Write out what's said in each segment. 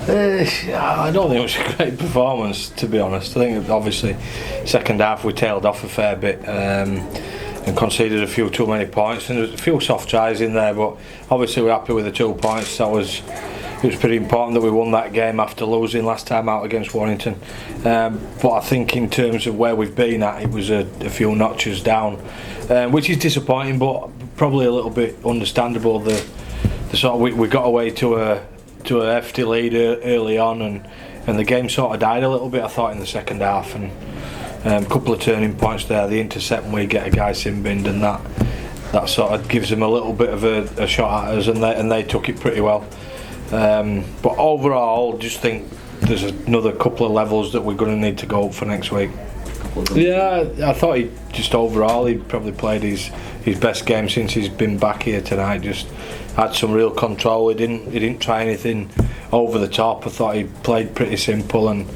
I don't think it was a great performance, to be honest. I think obviously second half we tailed off a fair bit and conceded a few too many points, and there's a few soft tries in there, but obviously we're happy with the 2 points. It was pretty important that we won that game after losing last time out against Warrington. But I think in terms of where we've been at, it was a few notches down, which is disappointing, but probably a little bit understandable. The sort of we got away to a hefty lead early on, and the game sort of died a little bit, I thought, in the second half, and a couple of turning points there. The intercept when we get a guy sin-binned, and that sort of gives them a little bit of a shot at us, and they took it pretty well. But overall, just think there's another couple of levels that we're going to need to go up for next week. Yeah, I thought he probably played his best game since he's been back here tonight. Just had some real control. He didn't try anything over the top. I thought he played pretty simple, and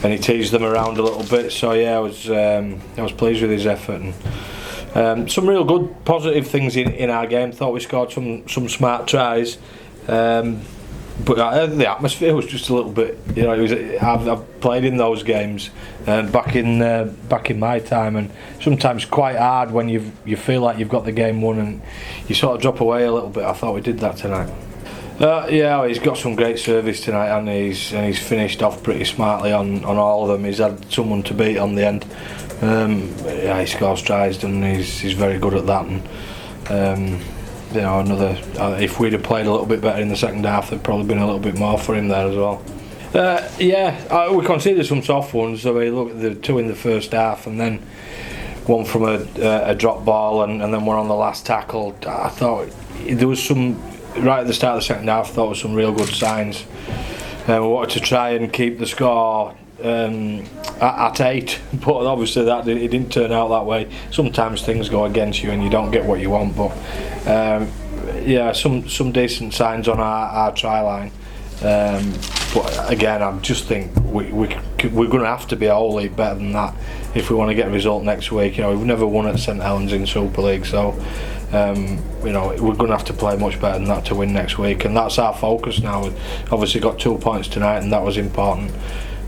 he teased them around a little bit. So yeah, I was pleased with his effort, and some real good positive things in our game. Thought we scored some smart tries. But the atmosphere was just a little bit, I've played in those games back in my time, and sometimes quite hard when you feel like you've got the game won and you sort of drop away a little bit. I thought we did that tonight. Yeah, he's got some great service tonight, and he's finished off pretty smartly on all of them. He's had someone to beat on the end. Yeah, he scores tries, and he's very good at that. And if we'd have played a little bit better in the second half, there'd probably been a little bit more for him there as well. We conceded some soft ones. So we look at the 2 in the first half, and then one from a drop ball, and then one on the last tackle. I thought there was some right at the start of the second half. I thought there was some real good signs. We wanted to try and keep the score at 8, but obviously it didn't turn out that way. Sometimes things go against you and you don't get what you want, but some decent signs on our try line. But again, I just think we're going to have to be a whole heap better than that if we want to get a result next week. We've never won at St Helens in Super League, so we're going to have to play much better than that to win next week, and that's our focus now. We've obviously got 2 points tonight, and that was important.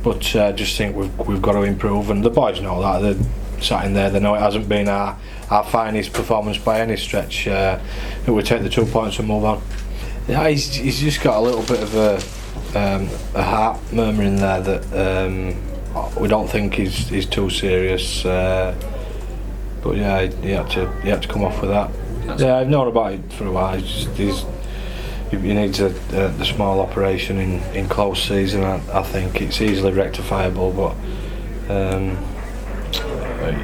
But just think we've got to improve, and the boys know that. They're sat in there. They know it hasn't been our finest performance by any stretch. We take the 2 points and move on. Yeah, he's just got a little bit of a heart murmur in there that we don't think he's too serious. But yeah, he had to come off with that. Yeah, I've known about it for a while. He needs the small operation in close season. I think it's easily rectifiable, but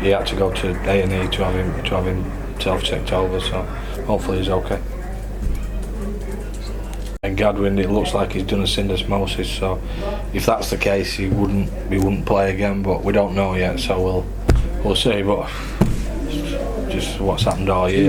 he had to go to A&E to have himself checked over. So hopefully he's okay. And Gadwin, it looks like he's done a syndesmosis. So if that's the case, he wouldn't play again. But we don't know yet, so we'll see. But just what's happened all year.